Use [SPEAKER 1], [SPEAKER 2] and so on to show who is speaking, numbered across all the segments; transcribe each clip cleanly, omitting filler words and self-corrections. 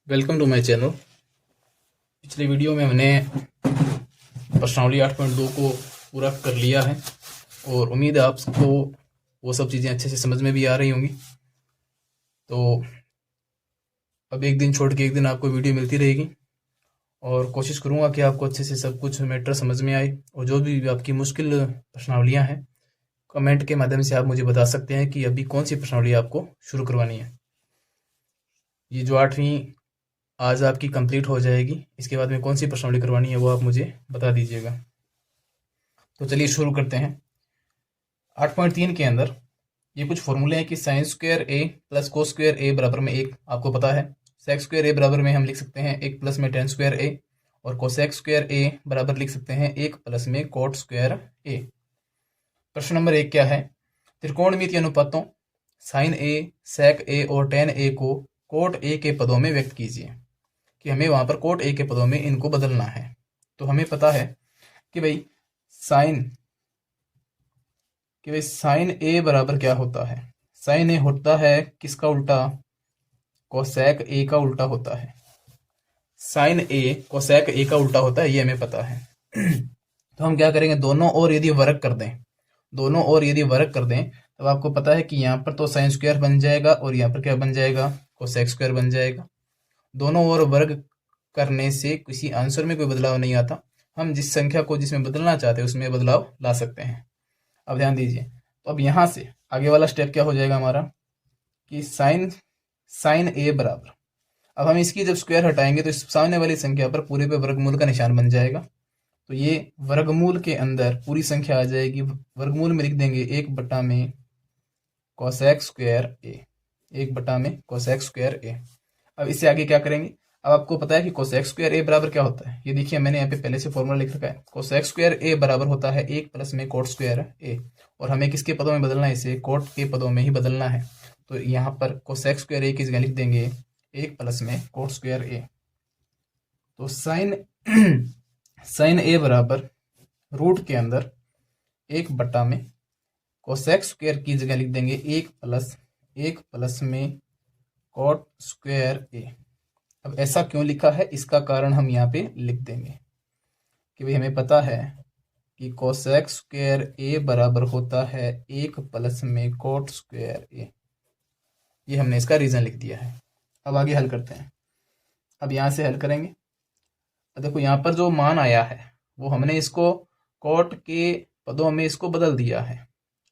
[SPEAKER 1] Welcome to my channel. पिछले video में हमने प्रश्नावली 8.2 को पूरा कर लिया है और उम्मीद है आपको वो सब चीज़ें अच्छे से समझ में भी आ रही होंगी। तो अब एक दिन छोड़ के एक दिन आपको वीडियो मिलती रहेगी और कोशिश करूँगा कि आपको अच्छे से सब कुछ मैटर समझ में आए। और जो भी आपकी मुश्किल प्रश्नावलियाँ हैं, कमेंट के माध्यम से आप मुझे बता सकते हैं कि अभी कौन सी प्रश्नावली आपको शुरू करवानी है। ये जो 8वीं आज आपकी कंप्लीट हो जाएगी, इसके बाद में कौन सी प्रश्नावली करवानी है वो आप मुझे बता दीजिएगा। तो चलिए शुरू करते हैं। 8.3 के अंदर ये कुछ फॉर्मूले हैं कि साइन स्क्वायर ए प्लस कोस स्क्वायर ए बराबर में 1 आपको पता है। सेक स्क्वायर ए बराबर में हम लिख सकते हैं 1 प्लस में टेन स्क्वायर ए, और कोसेक स्क्वायर ए बराबर लिख सकते हैं 1 प्लस में कोट स्क्वायर ए। प्रश्न नंबर 1 क्या है? त्रिकोणमितीय अनुपातों साइन ए, सेक ए और टेन ए को कोट ए के पदों में व्यक्त कीजिए। कि हमें वहां पर कोट ए के पदों में इनको बदलना है। तो हमें पता है कि भाई साइन ए बराबर क्या होता है? साइन ए होता है किसका उल्टा? कोसेक ए का उल्टा होता है। साइन ए कोसेक ए का उल्टा होता है, ये हमें पता है। तो हम क्या करेंगे, दोनों ओर यदि वर्ग कर दें तब आपको पता है कि यहाँ पर तो साइन स्क्वायर बन जाएगा और यहाँ पर क्या बन जाएगा, कोसेक स्क्वायर बन जाएगा। दोनों ओर वर्ग करने से किसी आंसर में कोई बदलाव नहीं आता। हम जिस संख्या को जिसमें बदलना चाहते हैं उसमें बदलाव ला सकते हैं। अब ध्यान दीजिए, तो अब यहाँ से आगे वाला स्टेप क्या हो जाएगा हमारा कि साइन ए बराबर, अब हम इसकी जब स्क्वायर हटाएंगे तो इस सामने वाली संख्या पर पूरे पे वर्गमूल का निशान बन जाएगा। तो ये वर्गमूल के अंदर पूरी संख्या आ जाएगी। वर्गमूल में लिख देंगे 1 बटा में कोसेक स्क्वायर ए, 1 बटा में कोसेक स्क्वायर ए। अब इससे आगे क्या करेंगे? अब आपको पता है कि कोसेक स्क्वायर ए बराबर क्या होता है। ये देखिए मैंने यहाँ पे पहले से फॉर्मूला लिख रखा है। कोसेक स्क्वायर ए बराबर होता है 1 प्लस में कोट स्क्वायर ए, और हमें किसके पदों में बदलना है? इसे कोट के पदों में ही बदलना है। तो यहाँ पर कोसेक स्क्वायर ए की जगह लिख देंगे 1 प्लस में कोट स्क्वायर ए। तो साइन ए बराबर रूट के अंदर 1 बटा में कोसेक स्क्वायर की जगह लिख देंगे 1 प्लस में कोट स्क्वायर ए। अब ऐसा क्यों लिखा है, इसका कारण हम यहाँ पे लिख देंगे कि भाई हमें पता है कि कोसेक स्क्वायर ए बराबर होता है 1 प्लस में कोट स्क्वायर ए। ये हमने इसका रीजन लिख दिया है। अब आगे हल करते हैं। अब यहाँ से हल करेंगे। अब देखो यहाँ पर जो मान आया है वो हमने इसको कोट के पदों में इसको बदल दिया है।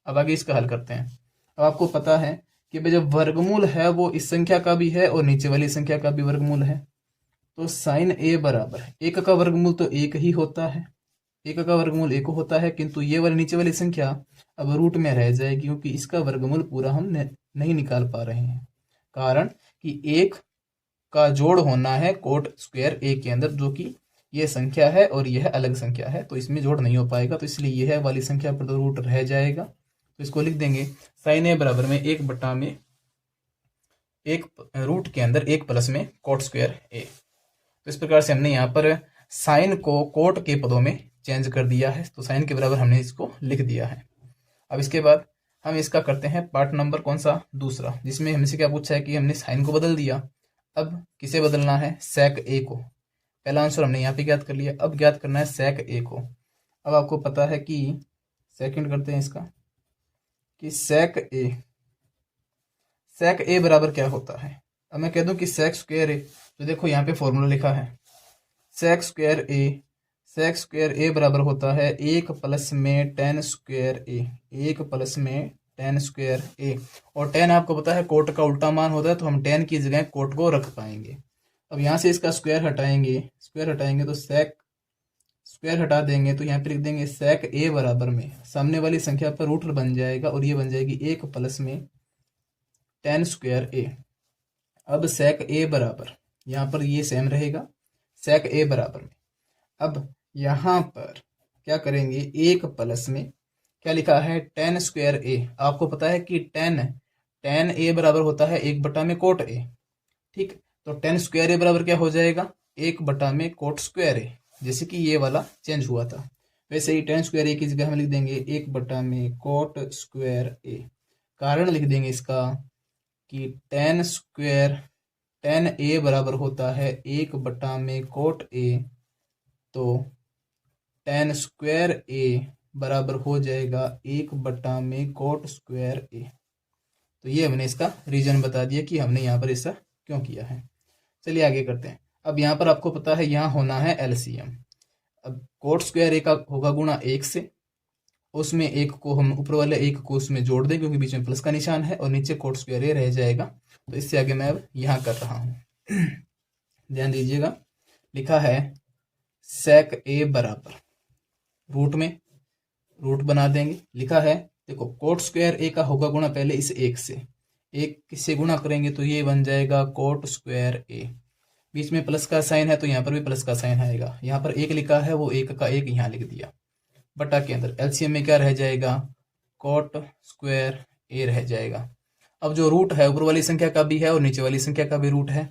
[SPEAKER 1] अब आगे इसका हल करते हैं। अब आपको पता है कि भाई जब वर्गमूल है वो इस संख्या का भी है और नीचे वाली संख्या का भी वर्गमूल है। तो साइन ए बराबर 1 का वर्गमूल तो 1 ही होता है, 1 का वर्गमूल 1 होता है, किंतु ये वाली नीचे वाली संख्या अब रूट में रह जाएगी क्योंकि इसका वर्गमूल पूरा हम नहीं निकाल पा रहे हैं। कारण कि 1 का जोड़ होना है कोट स्क्वायर ए के अंदर, जो कि ये संख्या है और यह अलग संख्या है, तो इसमें जोड़ नहीं हो पाएगा। तो इसलिए यह वाली संख्या पर तो रूट रह जाएगा। तो इसको लिख देंगे साइन ए बराबर में 1 बटा में 1 रूट के अंदर 1 प्लस में कोट स्क्वायर ए। तो इस प्रकार से हमने यहाँ पर साइन को कोट के पदों में चेंज कर दिया है। तो साइन के बराबर हमने इसको लिख दिया है। अब इसके बाद हम इसका करते हैं पार्ट नंबर कौन सा, दूसरा, जिसमें हमसे क्या पूछा है कि हमने साइन को बदल दिया। अब किसे बदलना है? सेक ए को। पहला आंसर हमने यहाँ पे ज्ञात कर लिया, अब ज्ञात करना है सेक ए को। अब आपको पता है कि सेकंड करते हैं इसका कि सेक ए बराबर क्या होता है। अब मैं कह दूं कि सेक स्क्वायर ए, तो देखो यहाँ पे फॉर्मूला लिखा है सेक स्क्वायर ए बराबर होता है 1 प्लस में टेन स्क्वायर ए, 1 प्लस में टेन स्क्वायर ए। और टेन आपको पता है कोट का उल्टा मान होता है, तो हम टेन की जगह कोट को रख पाएंगे। अब यहाँ से इसका स्क्वायर हटाएंगे तो सेक स्क्वायर हटा देंगे तो यहाँ पे लिख देंगे सेक ए बराबर में सामने वाली संख्या पर रूट बन जाएगा और ये बन जाएगी 1 प्लस में टेन स्क्वायर ए। अब सेक ए बराबर यहाँ पर ये सेम रहेगा, सेक ए बराबर में अब यहाँ पर क्या करेंगे, 1 प्लस में क्या लिखा है, टेन स्क्वायर ए। आपको पता है कि टेन ए बराबर होता है 1 बटा में कोट ए। ठीक, तो टेन स्क्वायर ए बराबर क्या हो जाएगा, 1 बटा में कोट स्क्वायर ए। जैसे कि ये वाला चेंज हुआ था, वैसे ही टेन स्क्वायर ए की जगह हम लिख देंगे 1 बटा में कोट स्क्वायर ए। कारण लिख देंगे इसका कि टेन स्क्वायर tan a बराबर होता है 1/में cot a, तो tan स्क्वायर a बराबर हो जाएगा 1/में cot स्क्वायर a। तो ये हमने इसका रीजन बता दिया कि हमने यहाँ पर ऐसा क्यों किया है। चलिए आगे करते हैं। अब यहाँ पर आपको पता है यहाँ होना है एलसीएम। अब कोट स्क्वायर ए का होगा गुणा 1 से, उसमें एक को हम ऊपर वाले एक को उसमें जोड़ दें क्योंकि बीच में प्लस का निशान है, और नीचे कोट स्क्वायर ए रह जाएगा। तो इससे आगे मैं अब यहाँ कर रहा हूँ, ध्यान दीजिएगा। लिखा है sec a बराबर रूट में रूट बना देंगे। लिखा है देखो कोट स्क्वायर ए का होगा गुणा पहले इस एक से, एक किससे गुणा करेंगे तो ये बन जाएगा कोट स्क्वायर ए। बीच में प्लस का साइन है तो यहाँ पर भी प्लस का साइन आएगा। यहाँ पर एक लिखा है वो एक का एक यहाँ लिख दिया। बटा के अंदर एलसीएम में क्या रह जाएगा, कोट स्क्वायर ए रह जाएगा। अब जो रूट है ऊपर वाली संख्या का भी है और नीचे वाली संख्या का भी रूट है,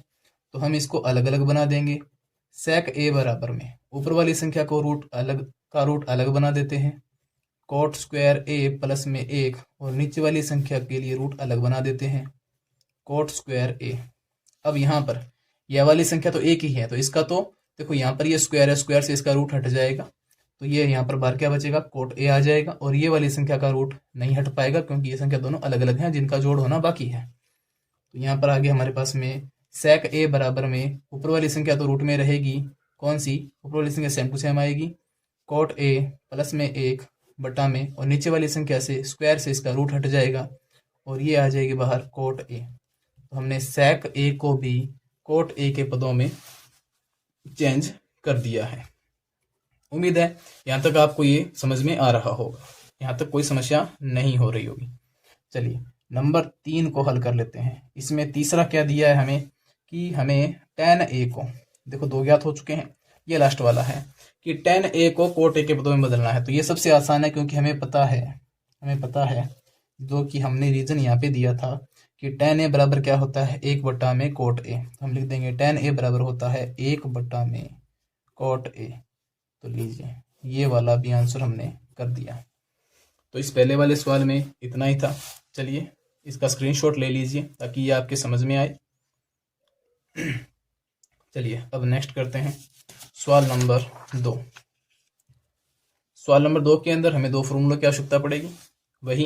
[SPEAKER 1] तो हम इसको अलग अलग बना देंगे। सेक ए बराबर में ऊपर वाली संख्या को रूट अलग बना देते हैं, कोट स्क्वायर ए प्लस में 1, और नीचे वाली संख्या के लिए रूट अलग बना देते हैं, कोट स्क्वायर ए। अब यहाँ पर यह वाली संख्या तो एक ही है, तो इसका तो देखो यहाँ पर ये स्क्वायर है, स्क्वायर से इसका रूट हट जाएगा, तो ये यहाँ पर बाहर क्या बचेगा, कोट ए आ जाएगा। और ये वाली संख्या का रूट नहीं हट पाएगा क्योंकि ये संख्या दोनों अलग अलग हैं जिनका जोड़ होना बाकी है। तो यहाँ पर आगे हमारे पास में सेक ए बराबर में ऊपर वाली संख्या तो रूट में रहेगी, कौन सी, ऊपर वाली संख्या सेम टू सेम आएगी, कोट ए प्लस में 1 बटा में, और नीचे वाली संख्या से स्क्वायर से इसका रूट हट जाएगा और ये आ जाएगी बाहर कोट ए। तो हमने सेक ए को भी कोट ए के पदों में चेंज कर दिया है। उम्मीद है यहाँ तक आपको ये समझ में आ रहा होगा, यहाँ तक कोई समस्या नहीं हो रही होगी। चलिए नंबर 3 को हल कर लेते हैं। इसमें तीसरा क्या दिया है हमें कि हमें tan a को, देखो दो ज्ञात हो चुके हैं, ये लास्ट वाला है कि tan a को कोट a के पदों में बदलना है। तो ये सबसे आसान है क्योंकि हमें पता है जो कि हमने रीजन यहाँ पे दिया था कि tan a बराबर क्या होता है 1/में कोट a। हम लिख देंगे tan a बराबर होता है 1/में कोट a। तो लीजिए ये वाला भी आंसर हमने कर दिया। तो इस पहले वाले सवाल में इतना ही था। चलिए इसका स्क्रीनशॉट ले लीजिए ताकि ये आपके समझ में आए। चलिए अब नेक्स्ट करते हैं सवाल नंबर 2। सवाल नंबर 2 के अंदर हमें दो फॉर्मूला की आवश्यकता पड़ेगी, वही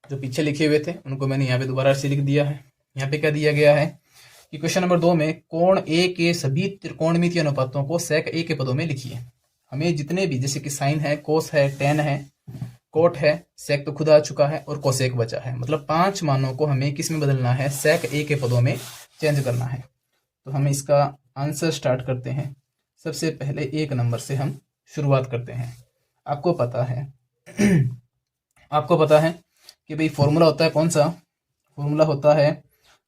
[SPEAKER 1] जो पीछे लिखे हुए थे उनको मैंने यहाँ पे दोबारा से लिख दिया है। यहाँ पे क्या दिया गया है कि क्वेश्चन नंबर 2 में कोण ए के सभी त्रिकोणमितीय अनुपातों को सेक ए के पदों में लिखिए। हमें जितने भी, जैसे कि साइन है, कोस है, टेन है, कोट है, सेक तो खुद आ चुका है और कोसेक बचा है, मतलब 5 मानों को हमें किस में बदलना है, सेक ए के पदों में चेंज करना है। तो हम इसका आंसर स्टार्ट करते हैं। सबसे पहले 1 नंबर से हम शुरुआत करते हैं। आपको पता है कि भाई फॉर्मूला होता है कौन सा, फॉर्मूला होता है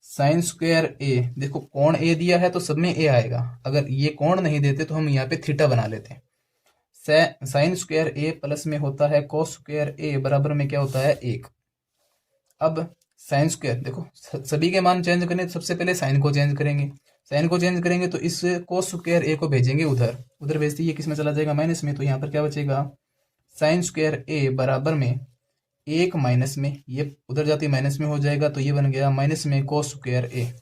[SPEAKER 1] साइन स्क्वायर ए। देखो कोण ए दिया है तो सब में ए आएगा, अगर ये कोण नहीं देते तो हम यहाँ पे थीटा बना लेते हैं। साइन स्क्वायर ए प्लस में होता है कोस स्क्वायर ए बराबर में क्या होता है 1। अब साइन स्क्वायर, देखो सभी के मान चेंज करने तो सबसे पहले साइन को चेंज करेंगे, तो इस कोस स्क्वायर ए को भेजेंगे उधर भेजते ही ये किस में चला जाएगा, माइनस में। तो यहाँ पर क्या बचेगा, साइन स्क्वायर ए बराबर में 1 माइनस में, ये उधर जाती माइनस में हो जाएगा, तो ये बन गया माइनस में कोस स्क्वायर ए।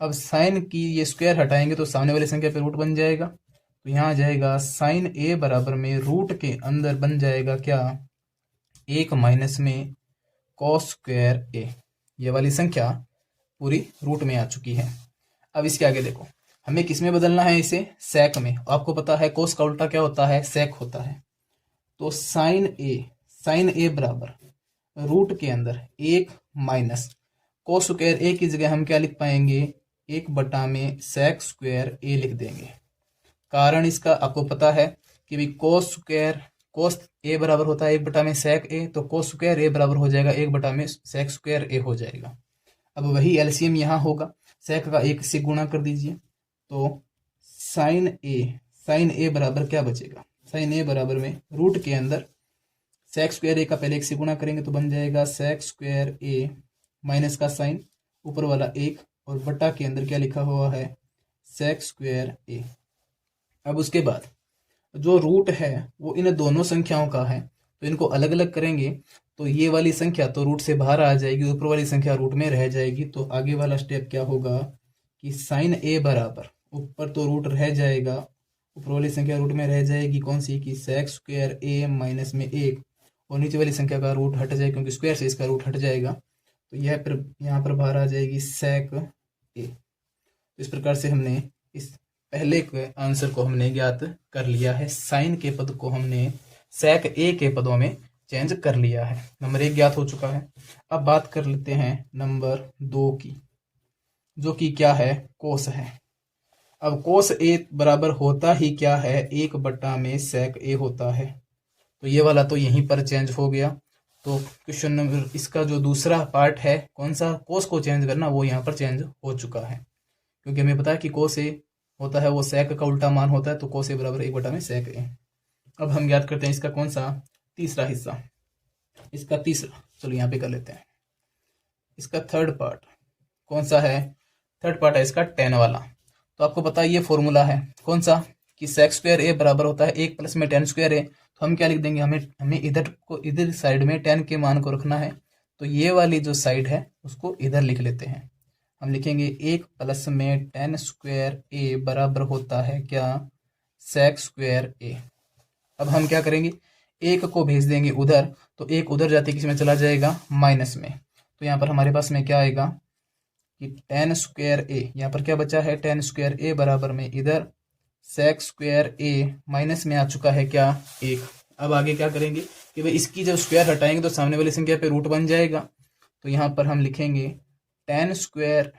[SPEAKER 1] अब साइन की ये स्क्वायर हटाएंगे तो सामने वाली संख्या पे रूट बन जाएगा, तो यहाँ आ जाएगा साइन ए बराबर में रूट के अंदर बन जाएगा क्या, 1 माइनस में कॉस स्क्वायर ए। ये वाली संख्या पूरी रूट में आ चुकी है। अब इसके आगे देखो हमें किस में बदलना है, इसे सेक में। आपको पता है कोस का उल्टा क्या होता है, सेक होता है। तो साइन ए बराबर रूट के अंदर 1 माइनस कोस स्क्वायर ए की जगह हम क्या लिख पाएंगे, 1/में सेक स्क्वायर ए लिख देंगे। कारण इसका आपको पता है कि भी कोस ए बराबर होता है 1/में सेक ए, तो कोस स्क्वायर ए बराबर हो जाएगा 1/में सेक स्क्वायर ए हो जाएगा। अब वही एलसीएम यहाँ होगा, सेक का 1 से गुणा कर दीजिए, तो साइन ए बराबर क्या बचेगा, साइन ए बराबर में रूट के अंदर सेक स्क्वायर ए का पहले 1 से गुणा करेंगे तो बन जाएगा सेक स्क्वायर ए माइनस का साइन ऊपर वाला 1 और बटा के अंदर क्या लिखा हुआ है, सेक स्क्वायर ए। अब उसके बाद जो रूट है वो इन दोनों संख्याओं का है, तो इनको अलग अलग करेंगे तो ये वाली संख्या तो रूट से बाहर आ जाएगी, ऊपर वाली संख्या रूट में रह जाएगी। तो आगे वाला स्टेप क्या होगा कि साइन ए बराबर, ऊपर तो रूट रह जाएगा, ऊपर वाली संख्या रूट में रह जाएगी कौन सी, कि सेक स्क्वायर ए माइनस में 1, और नीचे वाली संख्या का रूट हट जाएगा क्योंकि स्क्वायर से इसका रूट हट जाएगा, तो यह फिर यहाँ पर बाहर आ जाएगी सेक ए। इस प्रकार से हमने इस पहले के आंसर को हमने ज्ञात कर लिया है, साइन के पद को हमने सेक ए के पदों में चेंज कर लिया है। नंबर 1 ज्ञात हो चुका है। अब बात कर लेते हैं नंबर 2 की, जो कि क्या है, कोस है। अब कोस ए बराबर होता ही क्या है, 1 में सेक ए होता है, तो ये वाला तो यहीं पर चेंज हो गया। तो क्वेश्चन नंबर इसका जो दूसरा पार्ट है, कौन सा, कोस को चेंज करना, वो यहाँ पर चेंज हो चुका है, क्योंकि हमें पता है कि कोस ए होता है वो सेक का उल्टा मान होता है, तो कोस ए बराबर 1 में सेक ए। अब हम याद करते हैं इसका कौन सा, तीसरा हिस्सा, इसका तीसरा, चलो यहाँ पे कर लेते हैं। इसका थर्ड पार्ट कौन सा है, थर्ड पार्ट है इसका tan वाला। तो आपको पता है ये फॉर्मूला है कौन सा, कि सेक स्क्वायर ए बराबर होता है 1 + में tan स्क्वायर ए। तो हम क्या लिख देंगे, हमें इधर साइड में tan के मान को रखना है, तो ये वाली जो साइड है उसको इधर लिख लेते हैं। हम लिखेंगे 1 + में tan स्क्वायर ए बराबर होता है क्या, सेक स्क्वायर ए। अब हम क्या करेंगे, 1 को भेज देंगे उधर, तो 1 उधर जाते किस में चला जाएगा, माइनस में। तो यहाँ पर हमारे पास में क्या आएगा कि tan स्क्वायर ए, यहाँ पर क्या बचा है, tan स्क्वायर ए बराबर में इधर सेक स्क्वायर ए माइनस में आ चुका है क्या, 1। अब आगे क्या करेंगे कि भाई इसकी जब स्क्वायर हटाएंगे तो सामने वाली संख्या पे रूट बन जाएगा, तो यहाँ पर हम लिखेंगे tan स्क्वायर,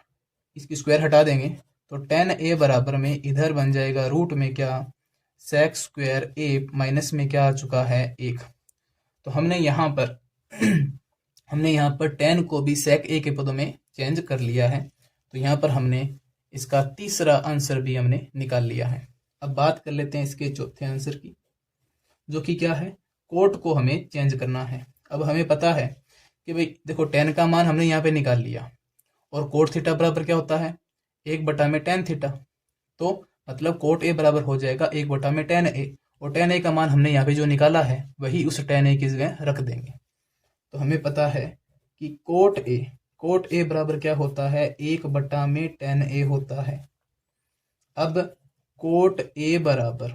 [SPEAKER 1] इसकी स्क्वायर हटा देंगे तो tan ए बराबर में इधर बन जाएगा रूट में क्या, सेक स्क्वायर ए माइनस में क्या आ चुका है, 1। तो हमने यहाँ पर tan को भी सेक ए के पदों में चेंज कर लिया है, तो यहाँ पर हमने इसका तीसरा आंसर भी हमने निकाल लिया है। अब बात कर लेते हैं इसके चौथे आंसर की, जो कि क्या है, कोट को हमें चेंज करना है। अब हमें पता है कि भाई देखो tan का मान हमने यहाँ पे निकाल लिया, और कोट थीटा बराबर क्या होता है, 1 में tan थीटा, तो मतलब कोट ए बराबर हो जाएगा 1 में tan ए, और tan ए का मान हमने यहाँ पे जो निकाला है वही उस tan ए की जगह रख देंगे। तो हमें पता है कि कोट ए बराबर क्या होता है, 1 में tan ए होता है। अब कोट ए बराबर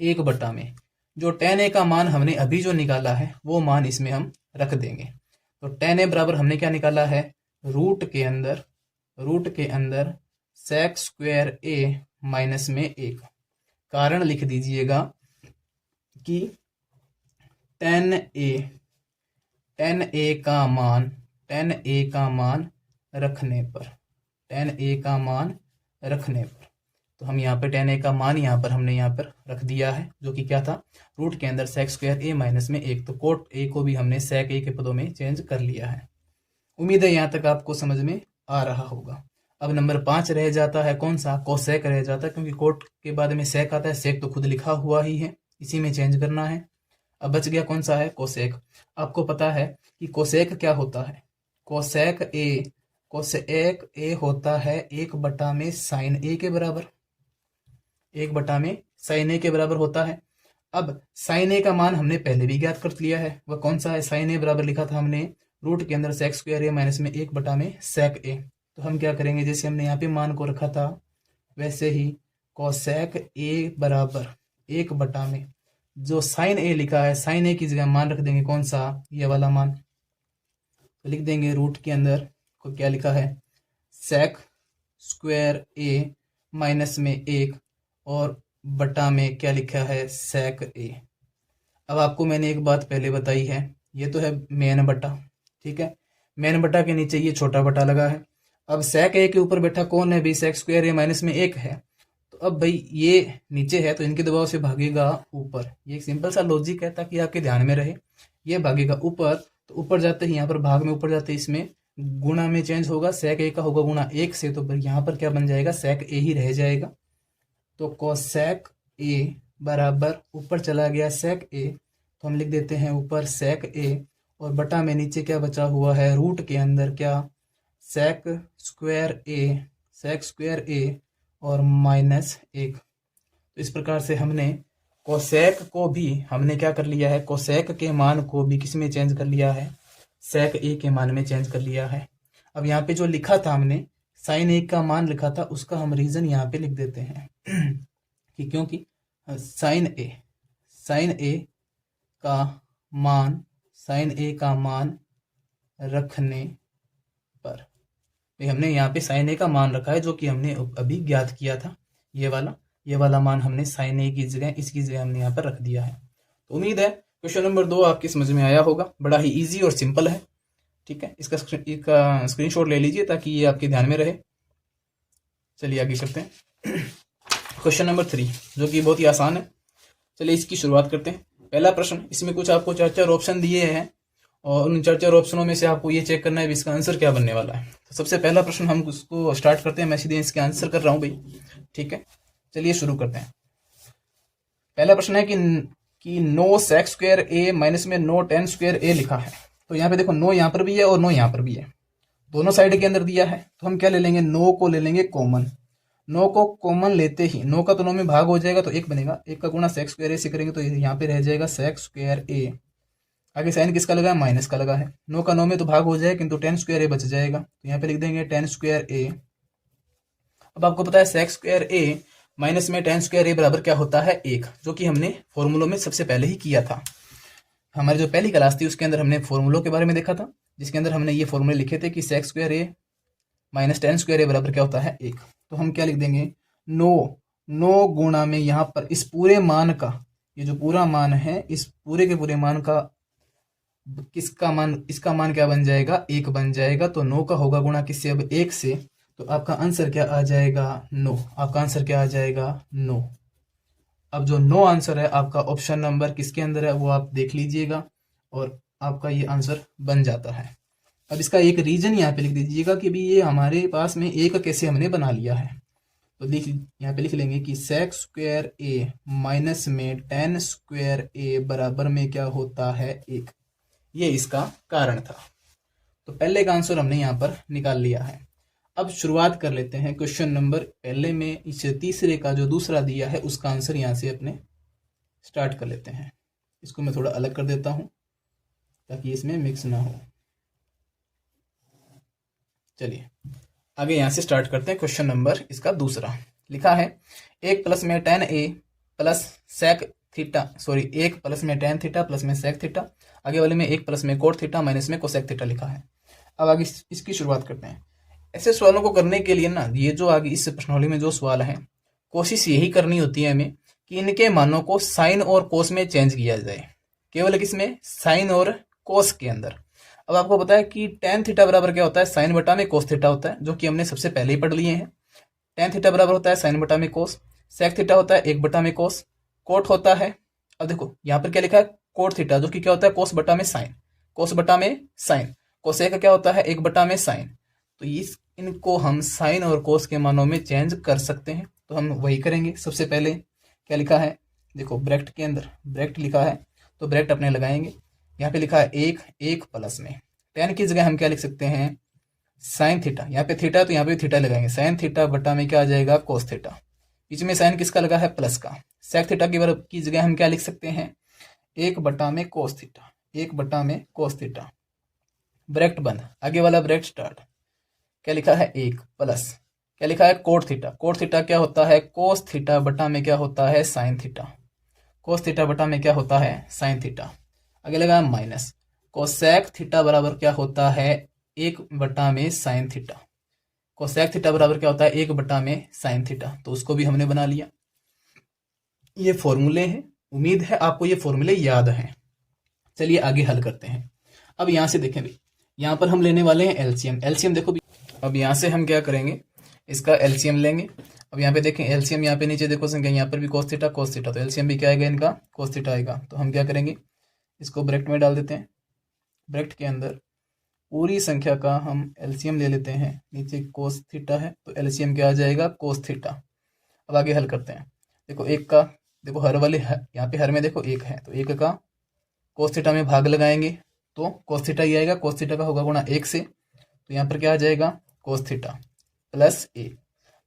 [SPEAKER 1] 1 में जो tan ए का मान हमने अभी जो निकाला है वो मान इसमें हम रख देंगे। तो tan ए बराबर हमने क्या निकाला है, रूट के अंदर सेक स्क्वायर ए माइनस में 1। कारण लिख दीजिएगा कि tan ए का मान रखने पर, तो हम यहाँ पे tan ए का मान हमने यहाँ पर रख दिया है, जो कि क्या था, रूट के अंदर सेक स्क्वायर ए माइनस में 1। तो कोट ए को भी हमने सेक ए के पदों में चेंज कर लिया है। उम्मीद है यहाँ तक आपको समझ में आ रहा होगा। अब नंबर 5 रह जाता है कौन सा, कोसेक रह जाता है, क्योंकि कोट के बाद में सेक आता है, सेक तो खुद लिखा हुआ ही है, इसी में चेंज करना है। अब बच गया कौन सा है, कोसेक। आपको पता है कि कोसेक क्या होता है, कोसेक ए होता है 1 में साइन ए के बराबर, 1 में साइन ए के बराबर होता है। अब साइन ए का मान हमने पहले भी ज्ञात कर लिया है, वह कौन सा है, साइन ए बराबर लिखा था हमने रूट के अंदर सेक स्क्वायर ए माइनस में 1 में सेक ए। तो हम क्या करेंगे, जैसे हमने यहाँ पे मान को रखा था वैसे ही कोसेक ए बराबर 1 में जो साइन ए लिखा है, साइन ए की जगह मान रख देंगे कौन सा, ये वाला मान। तो लिख देंगे रूट के अंदर को क्या लिखा है, सेक स्क्वायर ए माइनस में 1, और बटा में क्या लिखा है, सेक ए। अब आपको मैंने एक बात पहले बताई है, ये तो है मेन बटा, ठीक है, मेन बटा के नीचे ये छोटा बटा लगा है। अब सेक ए के ऊपर बैठा कौन है भी, सेक स्क्वायर ए माइनस में 1 है। तो अब भाई ये नीचे है तो इनके दबाव से भागेगा ऊपर, ये एक सिंपल सा लॉजिक है ताकि आपके ध्यान में रहे। ये भागेगा ऊपर, तो ऊपर जाते ही यहाँ पर भाग में ऊपर जाते ही इसमें गुणा में चेंज होगा, सेक ए का होगा गुणा 1 से, तो यहाँ पर क्या बन जाएगा, सेक ए ही रह जाएगा। तो कोसेक ए बराबर ऊपर चला गया सेक ए, तो हम लिख देते हैं ऊपर सेक ए, और बटा में नीचे क्या बचा हुआ है, रूट के अंदर क्या, सेक स्क्वायर ए और माइनस 1। तो इस प्रकार से हमने कोसेक को भी हमने क्या कर लिया है, कोसेक के मान को भी किस में चेंज कर लिया है, सेक ए के मान में चेंज कर लिया है। अब यहाँ पे जो लिखा था हमने साइन ए का मान लिखा था उसका हम रीजन यहाँ पे लिख देते हैं कि क्योंकि साइन ए का मान रखने पर, तो हमने यहाँ पे साइन ए का मान रखा है जो कि हमने अभी ज्ञात किया था। ये वाला मान हमने साइन ए की जगह इसकी जगह हमने यहाँ पर रख दिया है। तो उम्मीद है क्वेश्चन नंबर 2 आपकी समझ में आया होगा। बड़ा ही इजी और सिंपल है, ठीक है। इसका स्क्रीनशॉट ले लीजिए ताकि ये आपके ध्यान में रहे। चलिए आगे करते हैं क्वेश्चन नंबर 3 जो कि बहुत ही आसान है। चलिए इसकी शुरुआत करते हैं। पहला प्रश्न, इसमें कुछ आपको 4 ऑप्शन दिए हैं और उन 4 ऑप्शनों में से आपको ये चेक करना है इसका आंसर क्या बनने वाला है। तो सबसे पहला प्रश्न हम उसको स्टार्ट करते हैं। मैं सीधे इसके आंसर कर रहा हूँ भाई, ठीक है। चलिए शुरू करते हैं। पहला प्रश्न है कि नो सेक स्क्वायर ए माइनस में नो टेन स्क्वायर ए लिखा है। तो यहाँ पे देखो नो यहाँ पर भी है और नो यहाँ पर भी है, दोनों साइड के अंदर दिया है। तो हम क्या ले लेंगे, नो को ले लेंगे कॉमन। नो को कॉमन लेते ही नो का तो नो में भाग हो जाएगा तो 1 बनेगा। 1 का गुणा सेक स्क्वायर ए से करेंगे तो यहाँ पे रह जाएगा सेक स्क्वायर ए। आगे साइन किसका लगा है, माइनस का लगा है। नो का नो में तो भाग हो जाएगा किंतु टेन स्क्वायर ए बच जाएगा, तो यहाँ पे लिख देंगे टेन स्क्वायर ए। अब आपको पता है सेक स्क्वायर ए माइनस में टेन स्क्वायर ए बराबर क्या होता है, 1, जो कि हमने फॉर्मूलों में सबसे पहले ही किया था। हमारी जो पहली क्लास थी उसके अंदर हमने फॉर्मूलों के बारे में देखा था, जिसके अंदर हमने ये फॉर्मूले लिखे थे कि सेक स्क्वायर ए माइनस टेन स्क्वायर ए बराबर क्या होता है, 1। तो हम क्या लिख देंगे, नो गुणा में यहाँ पर इस पूरे मान का, ये जो पूरा मान है इस पूरे के पूरे मान का किसका मान, इसका मान क्या बन जाएगा, 1 बन जाएगा। तो नो का होगा गुणा किससे, अब 1 से। तो आपका आंसर क्या आ जाएगा, नो। आपका आंसर क्या आ जाएगा, नो। अब जो नो आंसर है आपका ऑप्शन नंबर किसके अंदर है वो आप देख लीजिएगा और आपका ये आंसर बन जाता है। अब इसका एक रीजन यहाँ पे लिख दीजिएगा कि भी ये हमारे पास में 1 कैसे हमने बना लिया है। तो यहाँ पे लिख लेंगे कि सेक स्क्वायर ए माइनस में टेन स्क्वायर ए बराबर में क्या होता है, 1। ये इसका कारण था। तो पहले का आंसर हमने यहाँ पर निकाल लिया है। अब शुरुआत कर लेते हैं क्वेश्चन नंबर पहले में। इस तीसरे का जो दूसरा दिया है उसका आंसर यहाँ से अपने स्टार्ट कर लेते हैं। इसको मैं थोड़ा अलग कर देता हूँ ताकि इसमें मिक्स ना हो। चलिए आगे यहाँ से स्टार्ट करते हैं। क्वेश्चन नंबर इसका दूसरा लिखा है 1 प्लस में टेन ए प्लस सेक थीटा, 1 प्लस में टेन थीटा प्लस में सेक थीटा। आगे वाले में 1 प्लस में कोट थीटा माइनस में कोसेक थीटा लिखा है। अब आगे इसकी शुरुआत करते हैं। ऐसे सवालों को करने के लिए ना, ये जो आगे इस प्रश्नावली में जो सवाल है, कोशिश यही करनी होती है हमें कि इनके मानों को साइन और कोस में चेंज किया जाए। केवल किसमें, साइन और कोस के अंदर। अब आपको पता है कि टेन थीटा बराबर क्या होता है, साइन बटा में कोस थीटा होता है, जो कि हमने सबसे पहले ही पढ़ लिए हैं। टेन थीटा बराबर होता है साइन बटा में कोस। सेक थीटा होता है 1 बटा में कोस। कोट होता है, अब देखो यहाँ पर क्या लिखा है, कोट थीटा, जो कि क्या होता है कोस बटा में साइन। कोस बटा में साइन। कोसेक का क्या होता है, 1 बटा में साइन। तो इनको हम साइन और कोस के मानों में चेंज कर सकते हैं। तो हम वही करेंगे। सबसे पहले क्या लिखा है, देखो ब्रैकेट के अंदर ब्रैकेट लिखा है तो ब्रैकेट अपने लगाएंगे। यहाँ पे लिखा है 1 प्लस में टेन की जगह हम क्या लिख सकते हैं, साइन थीटा। यहाँ पे थीटा तो यहाँ पे थीटा लगाएंगे, साइन थीटा बटा में क्या आ जाएगा, कोस थीटा। बीच में साइन किसका लगा है, प्लस का। सेक थीटा की जगह हम क्या लिख सकते हैं, 1 बटा में कोस थीटा। 1 बटा में कोस थीटा। ब्रैकेट बंद, आगे वाला ब्रैकेट स्टार्ट। क्या लिखा है, 1 प्लस क्या लिखा है, कोट थीटा। कोट थीटा क्या होता है, कोस थीटा बटा में क्या होता है, साइन थीटा। कोस थीटा बटा में क्या होता है, साइन थीटा। आगे लगा माइनस कोसेक थीटा बराबर क्या होता है, 1 बटा में साइन थीटा। कोसेक थीटा बराबर क्या होता है, 1 बटा में साइन थीटा। तो उसको भी हमने बना लिया। ये फॉर्मूले हैं, उम्मीद है आपको ये फॉर्मूले याद हैं। चलिए आगे हल करते हैं। अब यहाँ से देखें भाई, यहाँ पर हम लेने वाले हैं एलसीएम। एलसीएम देखो भी, अब यहाँ से हम क्या करेंगे, इसका एलसीएम लेंगे। अब यहाँ पे देखें एलसीएम, यहाँ पे नीचे देखो संख्या, यहाँ पर भी कोस थीटा कोस थीटा, तो एलसीएम भी क्या आएगा इनका, कोस थीटा आएगा। तो हम क्या करेंगे, इसको ब्रैकेट में डाल देते हैं। ब्रैकेट के अंदर पूरी संख्या का हम एलसीएम ले लेते हैं। नीचे कोस थीटा है तो एलसीएम क्या आ जाएगा, कोस थीटा। अब आगे हल करते हैं। देखो 1 का, देखो हर वाले यहाँ पे हर में देखो 1 है तो 1 का कोस थीटा में भाग लगाएंगे तो कोस थीटा ही आएगा। कोस थीटा का होगा गुणा 1 से, तो यहाँ पर क्या आ जाएगा, कोस थीटा प्लस 1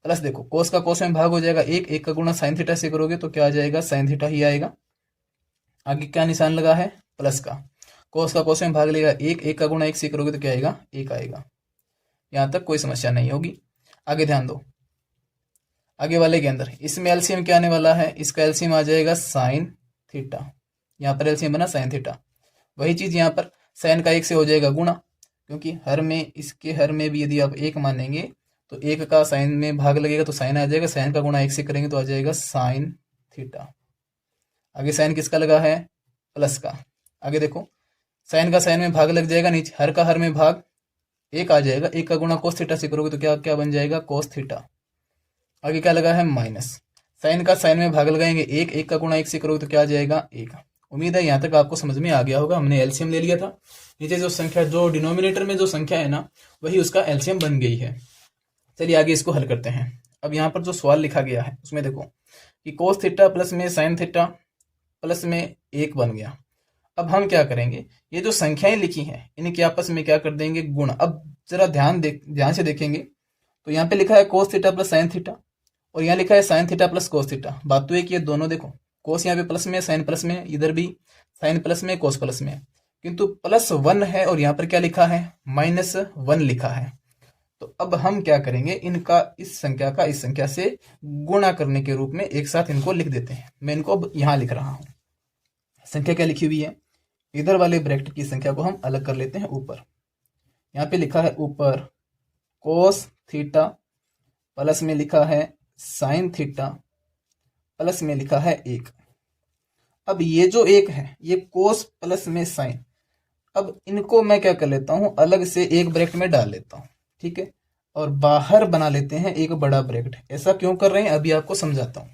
[SPEAKER 1] प्लस देखो कोस का कोस में भाग हो जाएगा 1 का गुणा साइन थीटा से करोगे तो क्या आ जाएगा, साइन थीटा ही आएगा। आगे क्या निशान लगा है, प्लस का। कोस का कोस में भाग लेगा 1 का गुणा 1 से करोगे तो क्या आएगा, 1 आएगा। यहाँ तक कोई समस्या नहीं होगी। आगे ध्यान दो, आगे वाले के अंदर इसमें एलसीएम क्या आने वाला है, इसका एलसीएम आ जाएगा साइन थीटा, यहाँ पर एलसीएम बना साइन थीटा। वही चीज यहाँ पर साइन का 1 से हो जाएगा गुणा, क्योंकि हर में इसके हर में भी यदि आप 1 मानेंगे तो 1 का साइन में भाग लगेगा तो साइन आ जाएगा, साइन का गुणा 1 से करेंगे तो आ जाएगा साइन थीटा। आगे साइन किसका लगा है, प्लस का। आगे देखो साइन का साइन में भाग लग जाएगा, नीचे हर का हर में भाग 1 आ जाएगा, 1 का गुणा कोस थीटा से करोगे तो क्या क्या बन जाएगा, कोस थीटा। आगे क्या लगा है, माइनस, साइन का साइन में भाग लगाएंगे 1, 1 का गुणा 1 से करोगे तो क्या आ जाएगा, 1। उम्मीद है यहाँ तक आपको समझ में आ गया होगा। हमने एलसीएम ले लिया था, नीचे जो संख्या जो डिनोमिनेटर में जो संख्या है ना वही उसका एलसीएम बन गई है। चलिए आगे इसको हल करते हैं। अब यहाँ पर जो सवाल लिखा गया है उसमें देखो कि कोस थीटा प्लस में साइन थीटा प्लस में 1 बन गया। अब हम क्या करेंगे, ये जो संख्याएं लिखी हैं इनके आपस में क्या कर देंगे, गुण। अब जरा ध्यान से देखेंगे तो यहाँ पे लिखा है cos theta plus sine theta और यहाँ लिखा है sine theta plus cos theta. बात तो एक ये दोनों देखो, कोस यहाँ पे प्लस में, साइन प्लस में, इधर भी साइन प्लस में, कोस प्लस में, किंतु +1 है और यहाँ पर क्या लिखा है, -1 लिखा है। तो अब हम क्या करेंगे, इनका इस संख्या का इस संख्या से गुणा करने के रूप में एक साथ इनको लिख देते हैं। मैं इनको अब यहाँ लिख रहा हूं। संख्या क्या लिखी हुई है, इधर वाले ब्रैकेट की संख्या को हम अलग कर लेते हैं ऊपर। यहाँ पे लिखा है ऊपर कोस थीटा प्लस में लिखा है साइन थीटा प्लस में लिखा है 1। अब ये जो 1 है ये कोस प्लस में साइन, अब इनको मैं क्या कर लेता हूं, अलग से एक ब्रैकेट में डाल लेता हूं, ठीक है, और बाहर बना लेते हैं एक बड़ा ब्रैकेट। ऐसा क्यों कर रहे हैं अभी आपको समझाता हूं।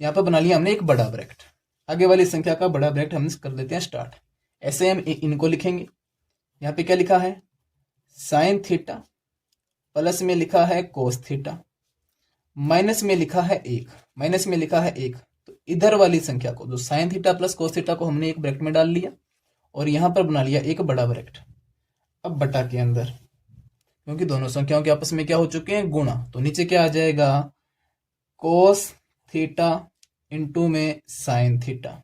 [SPEAKER 1] यहां पर बना लिया हमने एक बड़ा ब्रैकेट, आगे वाली संख्या का बड़ा ब्रैकेट हम कर देते हैं स्टार्ट। ऐसे हम इनको लिखेंगे। यहाँ पे क्या लिखा है, साइन थीटा प्लस में लिखा है कोस थीटा माइनस में लिखा है 1, माइनस में लिखा है 1। तो इधर वाली संख्या को जो sine theta plus cos theta को हमने एक ब्रैकेट में डाल लिया और यहां पर बना लिया एक बड़ा ब्रैकेट। अब बटा के अंदर, क्योंकि दोनों संख्याओं के आपस में क्या हो चुके हैं, गुणा, तो नीचे क्या आ जाएगा, कोस थीटा इंटू में साइन थीटा।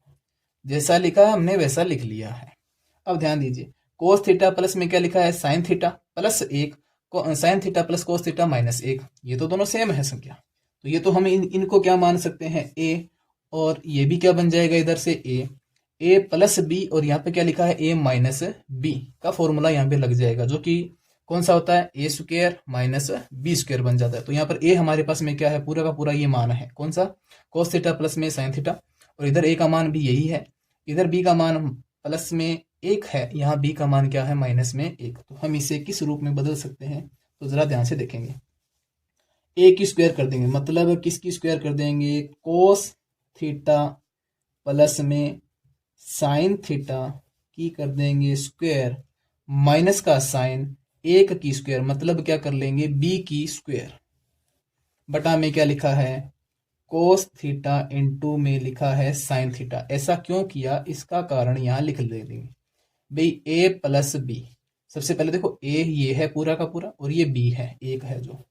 [SPEAKER 1] जैसा लिखा है हमने वैसा लिख लिया है। अब ध्यान दीजिए, कोस थीटा प्लस में क्या लिखा है, sine theta plus 1, sine theta plus cos theta minus 1। ये तो दोनों सेम है संख्या, तो ये तो हम इनको क्या मान सकते हैं, ए, और ये भी क्या बन जाएगा इधर से ए प्लस बी, और यहाँ पे क्या लिखा है, ए माइनस बी का फॉर्मूला यहाँ पे लग जाएगा, जो कि कौन सा होता है, A square minus B square बन जाता है। तो यहाँ पर ए हमारे पास में क्या है, पूरा का पूरा ये मान है, कौन सा, कोस थीटा प्लस में साइन थीटा, और इधर ए का मान भी यही है, इधर बी का मान प्लस में 1 है, यहाँ बी का मान क्या है, माइनस में 1। तो हम इसे किस रूप में बदल सकते हैं, तो जरा ध्यान से देखेंगे। ए की स्क्वायर कर देंगे, मतलब किसकी स्क्वायर कर देंगे, कोस थीटा प्लस में साइन थीटा की कर देंगे स्क्वायर, माइनस का साइन 1 की स्क्वायर, मतलब क्या कर लेंगे, बी की स्क्वायर, बटा में क्या लिखा है, कोस थीटा इंटू में लिखा है साइन थीटा। ऐसा क्यों किया, इसका कारण यहाँ लिख देंगे भाई, ए प्लस बी। सबसे पहले देखो ए ये है पूरा का पूरा और ये बी है, 1 है जो,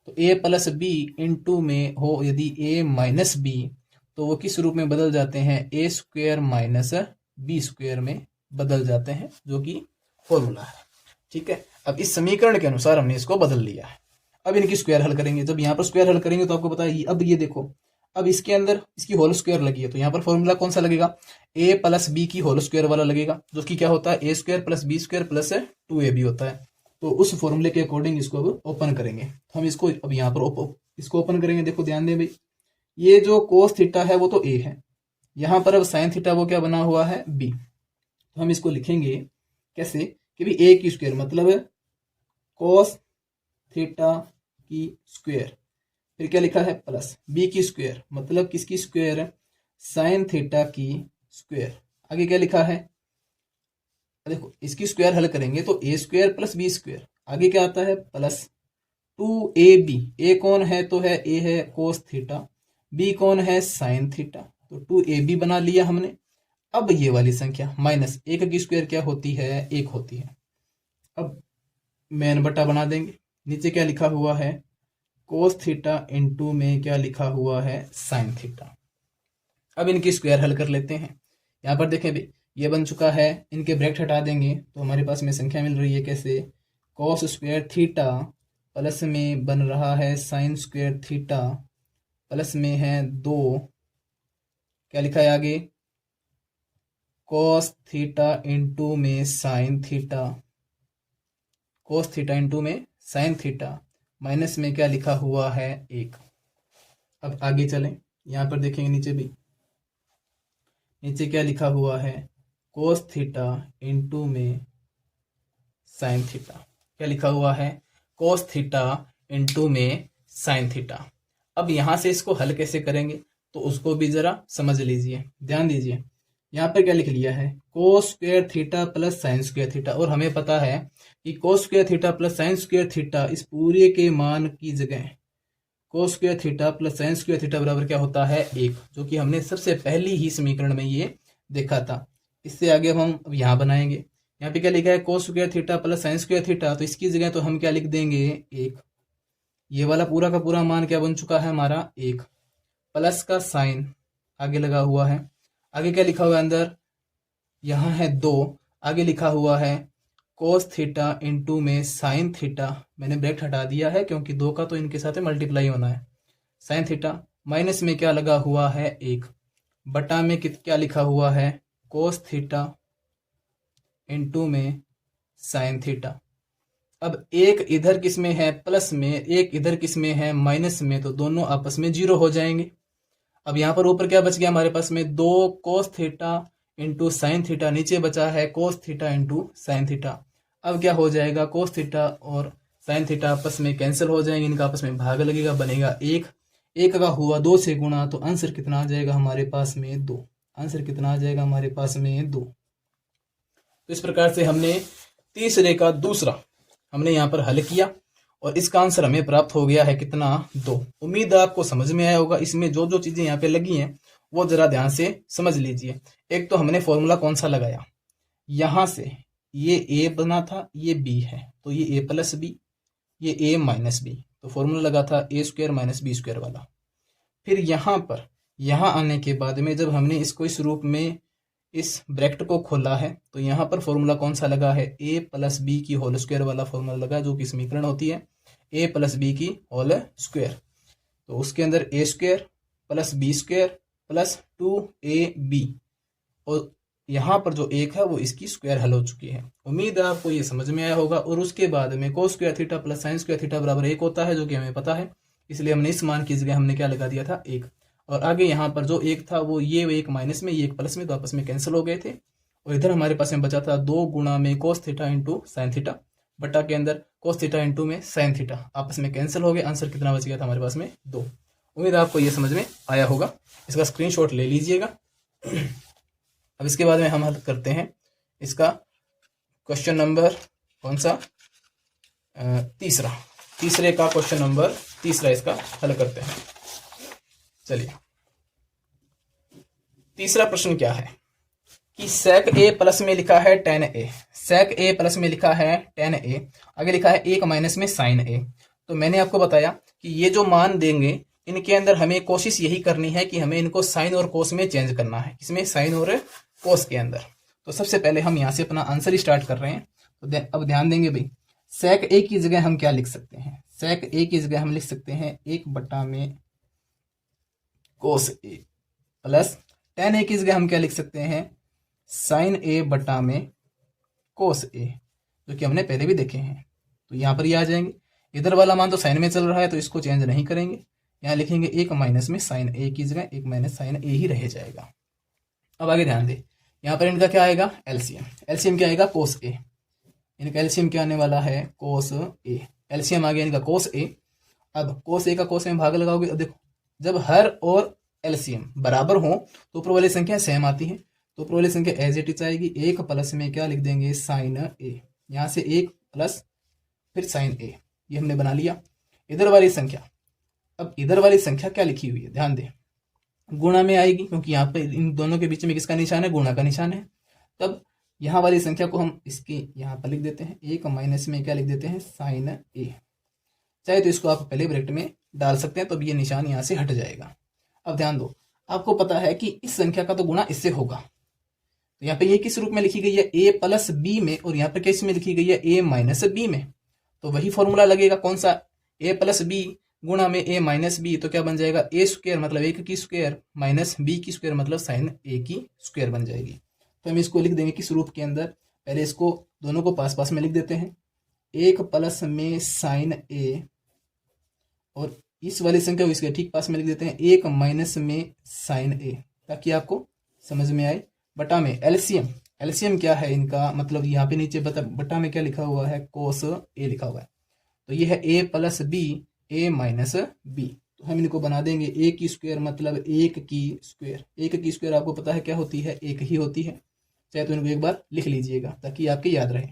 [SPEAKER 1] तो ए प्लस बी इंटू में हो यदि ए माइनस बी, तो वो किस रूप में बदल जाते हैं, ए स्क्वायर माइनस बी स्क्वायर में बदल जाते हैं, जो कि फॉर्मूला है, ठीक है। अब इस समीकरण के अनुसार हमने इसको बदल लिया है। अब इनकी स्क्वायर हल करेंगे, जब यहाँ पर स्क्वायर हल करेंगे तो आपको पता है, अब ये देखो, अब इसके अंदर इसकी होल स्क्वायर लगी है, तो यहाँ पर फॉर्मूला कौन सा लगेगा, ए प्लस बी की होल स्क्वायर वाला लगेगा, जो कि क्या होता है, A square plus B square plus 2ab होता है। तो उस फॉर्मूले के अकॉर्डिंग इसको अब ओपन करेंगे। हम इसको अब यहाँ पर इसको ओपन करेंगे। देखो ध्यान दें भाई, ये जो कोस थीटा है वो तो ए है, यहाँ पर अब साइन थीटा वो क्या बना हुआ है, बी। तो हम इसको लिखेंगे कैसे कि भी ए की स्क्वायर मतलब कोस थीटा की स्क्वायर, फिर क्या लिखा है प्लस बी की स्क्वायर, मतलब किसकी स्क्वायर, साइन थीटा की स्क्वायर। आगे क्या लिखा है, देखो इसकी स्क्वायर हल करेंगे तो ए स्क्वायर प्लस बी स्क्वायर, आगे क्या आता है प्लस 2ab। ए कौन है, तो है ए है कोस थीटा, बी कौन है, साइन थीटा, तो 2ab बना लिया हमने। अब ये वाली संख्या माइनस 1 की स्क्वायर क्या होती है, 1 होती है। अब मेन बटा बना देंगे, नीचे क्या लिखा हुआ है, कोस थीटा इंटू में क्या लिखा हुआ है, साइन थीटा। अब इनकी स्क्वायर हल कर लेते हैं। यहाँ पर देखें भाई, ये बन चुका है, इनके ब्रैकेट हटा देंगे तो हमारे पास में संख्या मिल रही है कैसे, कोस स्क्वायर थीटा प्लस में बन रहा है साइन स्क्वायर थीटा, प्लस में है 2, क्या लिखा है आगे, कोस थीटा इंटू में sine theta, cos theta into में साइन थीटा, माइनस में क्या लिखा हुआ है 1। अब आगे चलें, यहां पर देखेंगे नीचे भी, नीचे क्या लिखा हुआ है, कोस थीटा इंटू में साइन थीटा, क्या लिखा हुआ है, कोस थीटा इंटू में साइन थीटा। अब यहां से इसको हल कैसे करेंगे तो उसको भी जरा समझ लीजिए, ध्यान दीजिए। यहाँ पर क्या लिख लिया है, cos square theta plus sine square theta, और हमें पता है कि cos square theta plus sine square theta इस पूरे के मान की जगह cos square theta plus sine square theta बराबर क्या होता है 1, जो कि हमने सबसे पहली ही समीकरण में ये देखा था। इससे आगे अब यहाँ बनाएंगे, यहाँ पे क्या लिखा है, cos square theta plus sine square theta, तो इसकी जगह तो हम क्या लिख देंगे 1। ये वाला पूरा का पूरा मान क्या बन चुका है हमारा 1, प्लस का साइन आगे लगा हुआ है, आगे क्या लिखा हुआ है अंदर, यहाँ है 2, आगे लिखा हुआ है कोस थीटा इंटू में साइन थीटा, मैंने ब्रैकेट हटा दिया है क्योंकि 2 का तो इनके साथ मल्टीप्लाई होना है, साइन थीटा, माइनस में क्या लगा हुआ है 1, बटा में क्या लिखा हुआ है, कोस थीटा इंटू में साइन थीटा। अब एक इधर किस में है प्लस में, एक इधर किस में है माइनस में, तो दोनों आपस में 0 हो जाएंगे। अब यहाँ पर ऊपर क्या बच गया हमारे पास में, 2 cos theta into sine theta, नीचे बचा है cos theta into sine theta. अब क्या हो जाएगा, कोस थीटा और साइन थीटा आपस में कैंसिल हो जाएंगे, इनका आपस में भाग लगेगा, बनेगा 1, 1 का हुआ 2 से गुणा, तो आंसर कितना आ जाएगा हमारे पास में 2, आंसर कितना आ जाएगा हमारे पास में 2। तो इस प्रकार से हमने तीसरे का दूसरा हमने यहाँ पर हल किया और इसका आंसर हमें प्राप्त हो गया है कितना, 2। उम्मीद है आपको समझ में आया होगा। इसमें जो जो चीजें यहाँ पे लगी हैं वो जरा ध्यान से समझ लीजिए। एक तो हमने फॉर्मूला कौन सा लगाया, यहां से ये ए बना था, ये बी है, तो ये ए प्लस बी, ये ए माइनस बी, तो फॉर्मूला लगा था ए स्क्वायर माइनस बी स्क्वायर वाला। फिर यहाँ पर यहाँ आने के बाद में जब हमने इसको इस रूप में इस ब्रैकेट को खोला है तो यहाँ पर फॉर्मूला कौन सा लगा है, ए प्लस बी की होल स्क्वायर वाला फॉर्मूला लगा, जो कि समीकरण होती है ए प्लस बी की होल स्क्वायर। तो उसके अंदर A square plus B square plus 2ab, और यहाँ पर जो 1 है वो इसकी स्क्वायर हल हो चुकी है। उम्मीद है आपको ये समझ में आया होगा। और उसके बाद में cos square theta plus sine square theta बराबर 1 होता है, जो कि हमें पता है, इसलिए हमने इस मान की जगह हमने क्या लगा दिया था 1। और आगे यहाँ पर जो 1 था वो ये 1 माइनस में, ये 1 प्लस में, तो आपस में कैंसिल हो गए थे। और इधर हमारे पास में बचा था 2 गुणा में cos theta into sine theta, बटा के अंदर कोस थीटा इंटू में साइन थीटा, आपस में कैंसिल हो गए। आंसर कितना बच गया था हमारे पास में 2। उम्मीद है आपको ये समझ में आया होगा। इसका स्क्रीनशॉट ले लीजिएगा। अब इसके बाद में हम हल करते हैं इसका क्वेश्चन नंबर कौन सा, तीसरे का क्वेश्चन नंबर तीसरा इसका हल करते हैं। चलिए, तीसरा प्रश्न क्या है कि sec a प्लस में लिखा है tan a, sec a plus में लिखा है tan a, आगे लिखा है 1 माइनस में sin a। तो मैंने आपको बताया कि ये जो मान देंगे इनके अंदर हमें कोशिश यही करनी है कि हमें इनको साइन और कोस में चेंज करना है, इसमें साइन और कोस के अंदर। तो सबसे पहले हम यहाँ से अपना आंसर स्टार्ट कर रहे हैं। तो अब ध्यान देंगे भाई, sec a की जगह हम क्या लिख सकते हैं, sec a की जगह हम लिख सकते हैं 1 बटा में कोस a, प्लस tan a की जगह हम क्या लिख सकते हैं साइन a बटा में कोस a, जो कि हमने पहले भी देखे हैं। तो यहाँ पर ये आ जाएंगे, इधर वाला मान तो साइन में चल रहा है तो इसको चेंज नहीं करेंगे, यहाँ लिखेंगे 1 माइनस में साइन a की जगह 1 माइनस साइन a ही रह जाएगा। अब आगे ध्यान दे, यहाँ पर इनका क्या आएगा एलसीएम, एलसीएम क्या आएगा कोस a, इनका एलसीएम क्या आने वाला है कोस a, एलसीएम आ गया इनका कोस a। अब कोस a का कोस में भाग लगाओगे, अब देखो जब हर और एलसीएम बराबर हो तो ऊपर वाली संख्या सेम आती है, तो ऊपर वाली संख्या एज इट इज आएगी। 1 प्लस में क्या लिख देंगे साइन a, यहाँ से 1 प्लस फिर साइन a, ये हमने बना लिया। इधर वाली संख्या, अब इधर वाली संख्या क्या लिखी हुई है ध्यान दें, गुणा में आएगी, क्योंकि यहाँ पर इन दोनों के बीच में किसका निशान है, गुणा का निशान है। तब यहाँ वाली संख्या को हम इसके यहाँ पर लिख देते हैं, 1 माइनस में क्या लिख देते हैं साइन a, चाहे तो इसको आप पहले ब्रैकेट में डाल सकते हैं, तो ये निशान यहाँ से हट जाएगा। अब ध्यान दो, आपको पता है कि इस संख्या का तो गुणा इससे होगा, तो यहाँ पे ये किस रूप में लिखी गई है a प्लस बी में, और यहाँ पर किस में लिखी गई है a माइनस बी में, तो वही फॉर्मूला लगेगा कौन सा ए प्लस बी गुणा में ए माइनस बी, तो क्या बन जाएगा ए स्क्वायर मतलब 1 की स्क्वायर माइनस बी की स्क्वायर मतलब साइन ए की स्क्वायर बन जाएगी। तो हम इसको लिख देंगे किस रूप के अंदर, पहले इसको दोनों को पास पास में लिख देते हैं, 1 प्लस में साइन ए और इस वाली संख्या को इसके ठीक पास में लिख देते हैं 1 माइनस में साइन ए, ताकि आपको समझ में आए। बटा में एलसीएम, एलसीएम क्या है इनका, मतलब यहाँ पे नीचे बटा में क्या लिखा हुआ है, कोस ए लिखा हुआ है, तो ये है A plus B A minus B. तो हम इनको बना देंगे ए की स्क्वायर मतलब 1 की स्क्वायर, 1 की स्क्वायर आपको पता है क्या होती है, 1 ही होती है, चाहे तो इनको एक बार लिख लीजिएगा ताकि आपके याद रहे,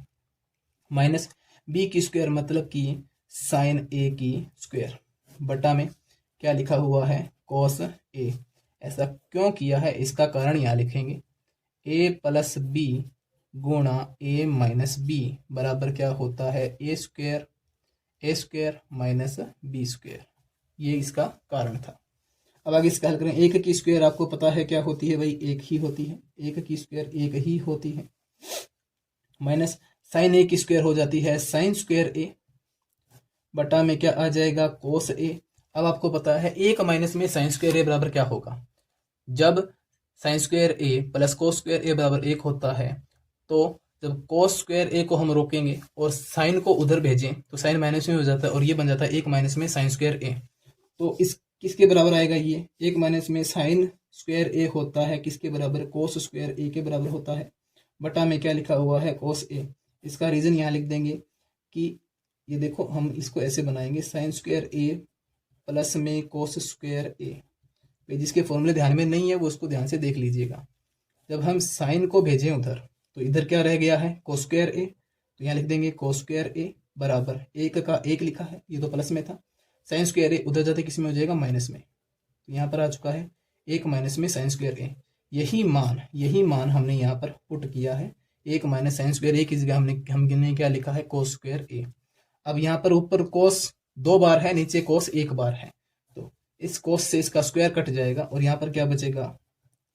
[SPEAKER 1] माइनस बी की स्क्वायर मतलब कि साइन ए की स्क्वायर, बटा में क्या लिखा हुआ है, कॉस ए। ऐसा क्यों किया है इसका कारण यहाँ लिखेंगे, ए प्लस बी गुणा ए माइनस बी बराबर क्या होता है, A square minus B square, ये इसका कारण था। अब आगे इसका हल करें, 1 की स्क्वायर आपको पता है क्या होती है भाई, 1 ही होती है, 1 की स्क्वायर 1 ही होती है, माइनस साइन ए की स्क्वायर हो जाती है साइन स्क्वायर ए, बटा में क्या आ जाएगा, कोस ए। अब आपको पता है 1 माइनस में साइन स्क्वायर ए बराबर क्या होगा, जब साइन स्क्वायर ए प्लस कोस स्क्वायर ए बराबर 1 होता है, तो जब कोस स्क्वायर ए को हम रोकेंगे और साइन को उधर भेजें तो साइन माइनस में हो जाता है और ये बन जाता है 1 माइनस में साइन स्क्वायर ए। तो इस किसके बराबर आएगा, ये 1 माइनस में साइन स्क्वायर ए होता है किसके बराबर, कोस स्क्वायर ए के बराबर होता है, बटा में क्या लिखा हुआ है, कोस ए। इसका रीजन यहाँ लिख देंगे कि ये देखो हम इसको ऐसे बनाएंगे, साइन स्क्वायर ए प्लस में कोस स्क्वायर ए, जिसके फॉर्मूले ध्यान में नहीं है वो उसको ध्यान से देख लीजिएगा। जब हम साइन को भेजें उधर तो इधर क्या रह गया है, कोस स्क्वायर ए, तो यहाँ लिख देंगे कोस स्क्वायर ए बराबर 1 का 1 लिखा है, ये तो प्लस में था, साइन स्क्वायर ए उधर जाते किस में हो जाएगा, माइनस में, तो यहाँ पर आ चुका है 1 माइनस में साइन स्क्वायर ए। यही मान हमने यहाँ पर पुट किया है, 1 माइनस साइन स्क्वायर ए की जगह हमने क्या लिखा है, कोस स्क्वायर ए। अब यहाँ पर ऊपर कोस 2 बार है, नीचे कोस 1 बार है, तो इस कोस से इसका स्क्वायर कट जाएगा और यहाँ पर क्या बचेगा,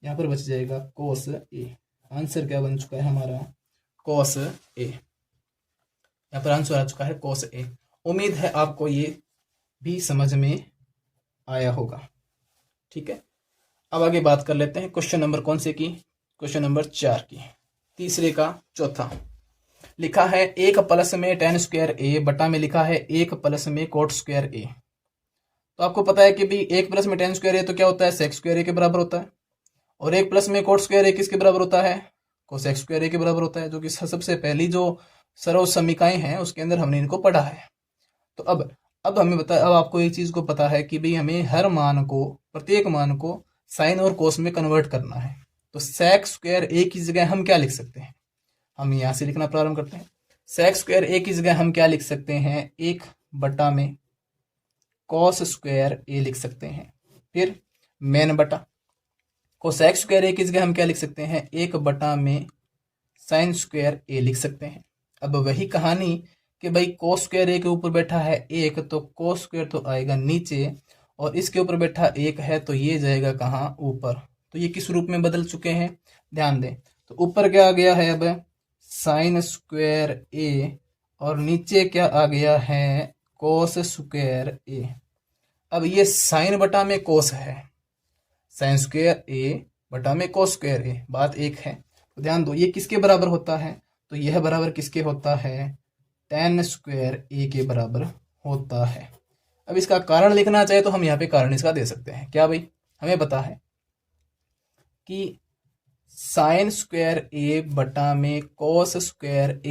[SPEAKER 1] यहाँ पर बच जाएगा कोस ए। आंसर क्या बन चुका है हमारा, कोस ए। यहाँ पर आंसर आ चुका है कोस ए। उम्मीद है आपको ये भी समझ में आया होगा, ठीक है। अब आगे बात कर लेते हैं क्वेश्चन नंबर कौन से की, क्वेश्चन नंबर 4 की, तीसरे का चौथा। लिखा है 1 प्लस में टेन स्क्वायर ए बटा में लिखा है 1 प्लस में कोट स्क्वायर ए। तो आपको पता है कि भी 1 प्लस में टेन स्क्वायर ए तो क्या होता है, सेक्स स्क्वायर ए के बराबर होता है, और 1 प्लस में कोट स्क्वायर ए किसके बराबर होता है, कोसेक स्क्वायर ए के बराबर होता है, जो कि सबसे पहली जो सरल समीकरण हैं उसके अंदर हमने इनको पढ़ा है। तो अब हमें अब आपको एक चीज को पता है कि भाई हमें हर मान को, प्रत्येक मान को साइन और कोस में कन्वर्ट करना है। तो सेक स्क्वायर ए की जगह हम क्या लिख सकते हैं, हम यहां से लिखना प्रारंभ करते हैं। सेक स्क्वायर ए की जगह हम क्या लिख सकते हैं, 1 बटा में कॉस स्क्वायर ए लिख सकते हैं। फिर मेन बटा कोसेक स्क्वायर ए की जगह हम क्या लिख सकते हैं, 1 बटा में साइन स्क्वायर ए लिख सकते हैं। अब वही कहानी कि भाई कोस स्क्वायर ए के ऊपर बैठा है 1, तो कोस स्क्वायर तो आएगा नीचे, और इसके ऊपर बैठा 1 है तो ये जाएगा कहाँ, ऊपर। तो ये किस रूप में बदल चुके हैं, ध्यान दें। तो ऊपर क्या आ गया है अब, साइन स्क्वायर ए, और नीचे क्या आ गया है, कोस स्क्वायर ए। अब ये साइन बटा में कोस है, साइन स्क्वायर ए बटा में कोस स्क्वायर ए, बात एक है। तो ध्यान दो, ये किसके बराबर होता है, तो यह बराबर किसके होता है, टेन स्क्वायर ए के बराबर होता है। अब इसका कारण लिखना चाहे तो हम यहाँ पे कारण इसका दे सकते हैं। क्या भाई, हमें पता है कि साइन स्क्वायर ए बटा में कोस स्क्वायर ए